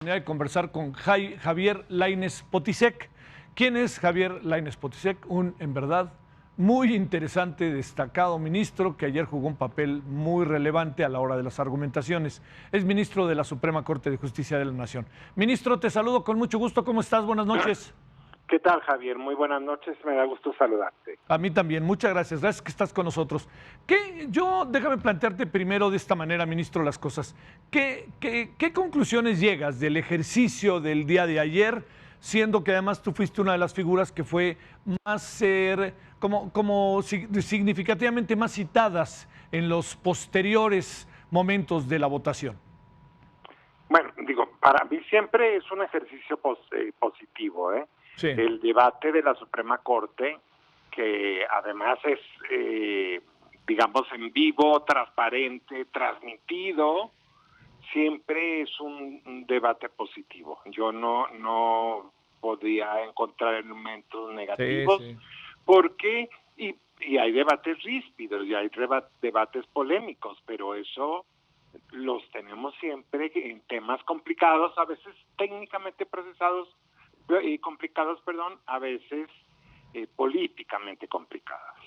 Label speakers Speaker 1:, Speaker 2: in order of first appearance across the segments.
Speaker 1: De conversar con Javier Lainez Potisek. ¿Quién es Javier Lainez Potisek? En verdad, muy interesante, destacado ministro que ayer jugó un papel muy relevante a la hora de las argumentaciones. Es ministro de la Suprema Corte de Justicia de la Nación. Ministro, te saludo con mucho gusto. ¿Cómo estás? Buenas noches.
Speaker 2: ¿Qué tal, Javier? Muy buenas noches, me da gusto saludarte.
Speaker 1: A mí también, muchas gracias. Gracias que estás con nosotros. Déjame plantearte primero de esta manera, ministro, las cosas. ¿Qué conclusiones llegas del ejercicio del día de ayer, siendo que además tú fuiste una de las figuras que fue más significativamente más citadas en los posteriores momentos de la votación?
Speaker 2: Bueno, para mí siempre es un ejercicio positivo, ¿eh?
Speaker 1: Sí.
Speaker 2: El debate de la Suprema Corte, que además es, en vivo, transparente, transmitido, siempre es un debate positivo. Yo no podía encontrar elementos negativos,
Speaker 1: Sí.
Speaker 2: porque y hay debates ríspidos y hay debates polémicos, pero eso los tenemos siempre en temas complicados, a veces técnicamente procesados y complicados, a veces políticamente complicados.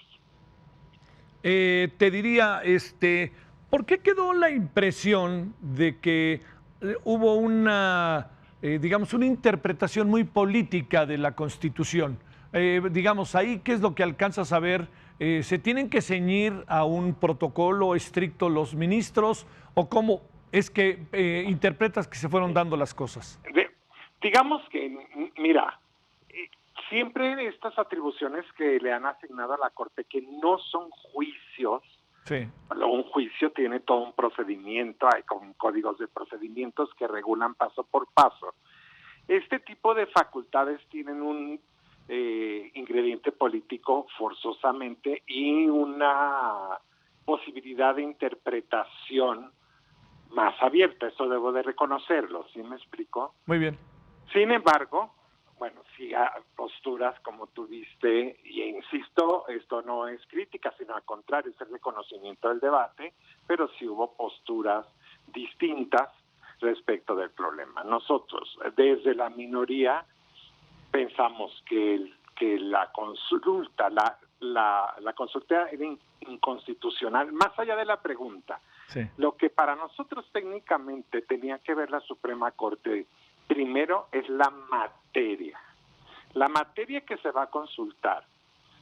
Speaker 1: Te diría, ¿por qué quedó la impresión de que hubo una interpretación muy política de la Constitución? Ahí, ¿qué es lo que alcanzas a ver? ¿Se tienen que ceñir a un protocolo estricto los ministros o cómo es que interpretas que se fueron dando las cosas?
Speaker 2: Mira, siempre estas atribuciones que le han asignado a la Corte, que no son juicios,
Speaker 1: sí.
Speaker 2: Un juicio tiene todo un procedimiento, hay códigos de procedimientos que regulan paso por paso. Este tipo de facultades tienen un ingrediente político forzosamente y una posibilidad de interpretación más abierta, eso debo de reconocerlo, ¿sí me explico?
Speaker 1: Muy bien.
Speaker 2: Sin embargo, sí hay posturas como tú viste, y insisto, esto no es crítica, sino al contrario, es el reconocimiento del debate, pero sí hubo posturas distintas respecto del problema. Nosotros, desde la minoría, pensamos que la consulta, la consulta era inconstitucional, más allá de la pregunta.
Speaker 1: Sí.
Speaker 2: Lo que para nosotros técnicamente tenía que ver la Suprema Corte primero es la materia. La materia que se va a consultar,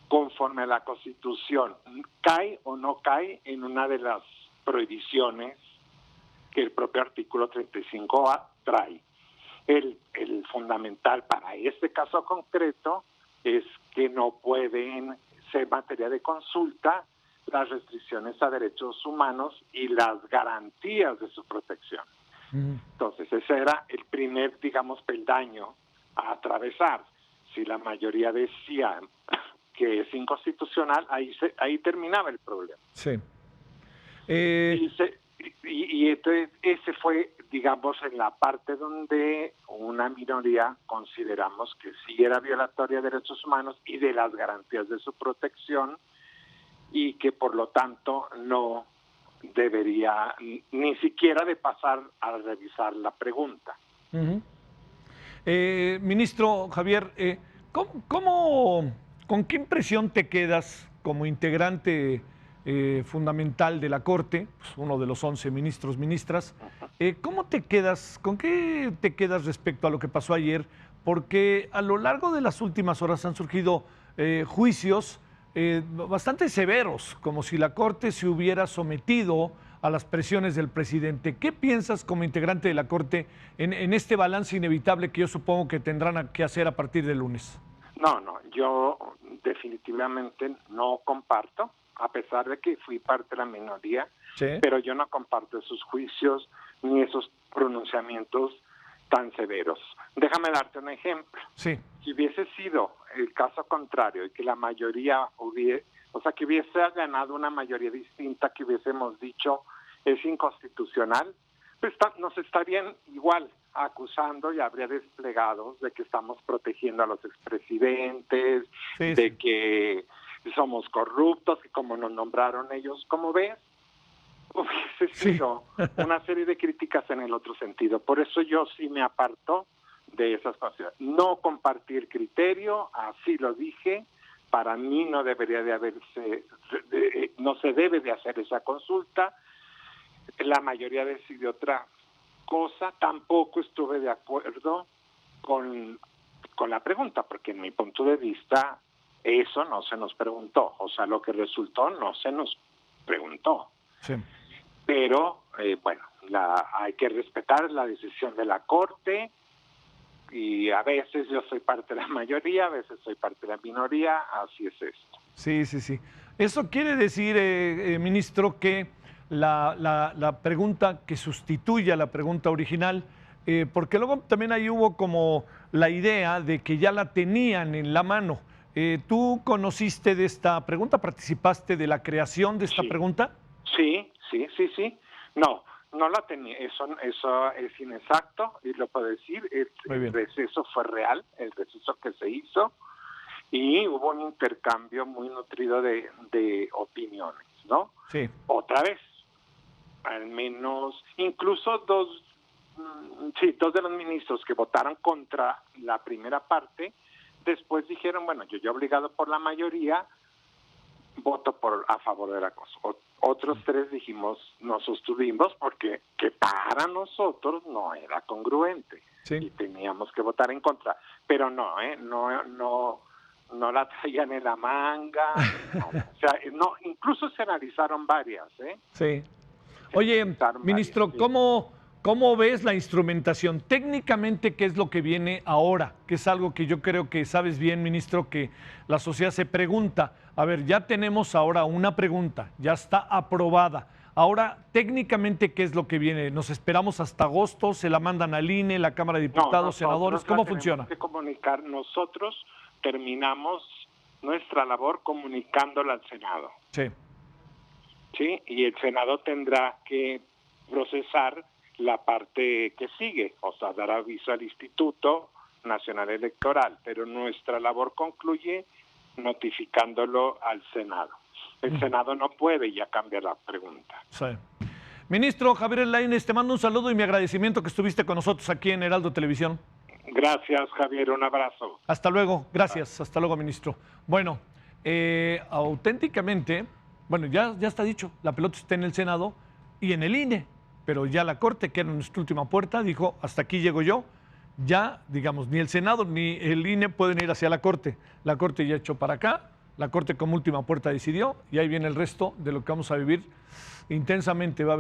Speaker 2: conforme a la Constitución, cae o no cae en una de las prohibiciones que el propio artículo 35A trae. El fundamental para este caso concreto es que no pueden ser materia de consulta las restricciones a derechos humanos y las garantías de su protección. Entonces, ese era el primer, peldaño a atravesar. Si la mayoría decía que es inconstitucional, ahí terminaba el problema.
Speaker 1: Sí.
Speaker 2: Y entonces ese fue, en la parte donde una minoría consideramos que sí era violatoria de derechos humanos y de las garantías de su protección, y que por lo tanto no debería ni siquiera de pasar a revisar la pregunta.
Speaker 1: Ministro Javier, ¿con qué impresión te quedas como integrante fundamental de la Corte, pues uno de los 11 ministros, ministras? ¿Con qué te quedas respecto a lo que pasó ayer? Porque a lo largo de las últimas horas han surgido juicios bastante severos, como si la Corte se hubiera sometido a las presiones del presidente. ¿Qué piensas como integrante de la Corte en este balance inevitable que yo supongo que tendrán que hacer a partir del lunes?
Speaker 2: No, yo definitivamente no comparto, a pesar de que fui parte de la minoría,
Speaker 1: ¿Sí?
Speaker 2: Pero yo no comparto esos juicios ni esos pronunciamientos tan severos. Déjame darte un ejemplo.
Speaker 1: Sí.
Speaker 2: Si hubiese sido el caso contrario y que la mayoría que hubiese ganado una mayoría distinta, que hubiésemos dicho es inconstitucional, pues nos estarían igual acusando y habría desplegados de que estamos protegiendo a los expresidentes, que somos corruptos, que como nos nombraron ellos, ¿cómo ves? hubiese
Speaker 1: Sí.
Speaker 2: sido una serie de críticas en el otro sentido. Por eso yo sí me aparto de esas cosas. No compartir criterio, así lo dije. Para mí no debería de haberse, no se debe de hacer esa consulta. La mayoría decidió otra cosa. Tampoco estuve de acuerdo con la pregunta, porque en mi punto de vista eso no se nos preguntó. O sea, lo que resultó no se nos preguntó.
Speaker 1: Sí.
Speaker 2: Pero, bueno, hay que respetar la decisión de la Corte y a veces yo soy parte de la mayoría, a veces soy parte de la minoría, así es esto.
Speaker 1: Sí, sí, sí. Eso quiere decir, ministro, que la pregunta que sustituye a la pregunta original, porque luego también ahí hubo como la idea de que ya la tenían en la mano. ¿Tú conociste de esta pregunta? ¿Participaste de la creación de esta
Speaker 2: Sí.
Speaker 1: pregunta?
Speaker 2: Sí. No la tenía, eso es inexacto y lo puedo decir,
Speaker 1: Muy
Speaker 2: el
Speaker 1: bien.
Speaker 2: receso fue real, el receso que se hizo y hubo un intercambio muy nutrido de opiniones, ¿no?
Speaker 1: Sí.
Speaker 2: Otra vez, al menos, incluso dos de los ministros que votaron contra la primera parte, después dijeron, bueno, yo ya obligado por la mayoría, voto a favor de la cosa. Otros tres dijimos, nos sostuvimos porque que para nosotros no era congruente
Speaker 1: Sí.
Speaker 2: y teníamos que votar en contra. Pero no la traían en la manga. No. O sea, no, incluso se analizaron varias.
Speaker 1: Sí. Oye,
Speaker 2: analizaron
Speaker 1: ministro,
Speaker 2: varias, sí.
Speaker 1: ¿cómo ves la instrumentación? Técnicamente, ¿qué es lo que viene ahora? Que es algo que yo creo que sabes bien, ministro, que la sociedad se pregunta. A ver, ya tenemos ahora una pregunta, ya está aprobada. Ahora, técnicamente, ¿qué es lo que viene? ¿Nos esperamos hasta agosto? ¿Se la mandan al INE, la Cámara de Diputados, senadores? ¿Cómo funciona?
Speaker 2: Que comunicar. Nosotros terminamos nuestra labor comunicándola al Senado.
Speaker 1: Sí.
Speaker 2: Sí, y el Senado tendrá que procesar la parte que sigue, o sea, dar aviso al Instituto Nacional Electoral, pero nuestra labor concluye notificándolo al Senado. El Senado no puede ya cambiar la pregunta.
Speaker 1: Sí. Ministro Javier Lainez, te mando un saludo y mi agradecimiento que estuviste con nosotros aquí en Heraldo Televisión.
Speaker 2: Gracias, Javier, un abrazo.
Speaker 1: Hasta luego, gracias, hasta luego, ministro. Bueno, auténticamente, bueno, ya está dicho, la pelota está en el Senado y en el INE, pero ya la Corte, que era nuestra última puerta, dijo, hasta aquí llego yo. Ya, digamos, ni el Senado ni el INE pueden ir hacia la Corte. La Corte ya echó para acá, la Corte como última puerta decidió y ahí viene el resto de lo que vamos a vivir intensamente. Va a haber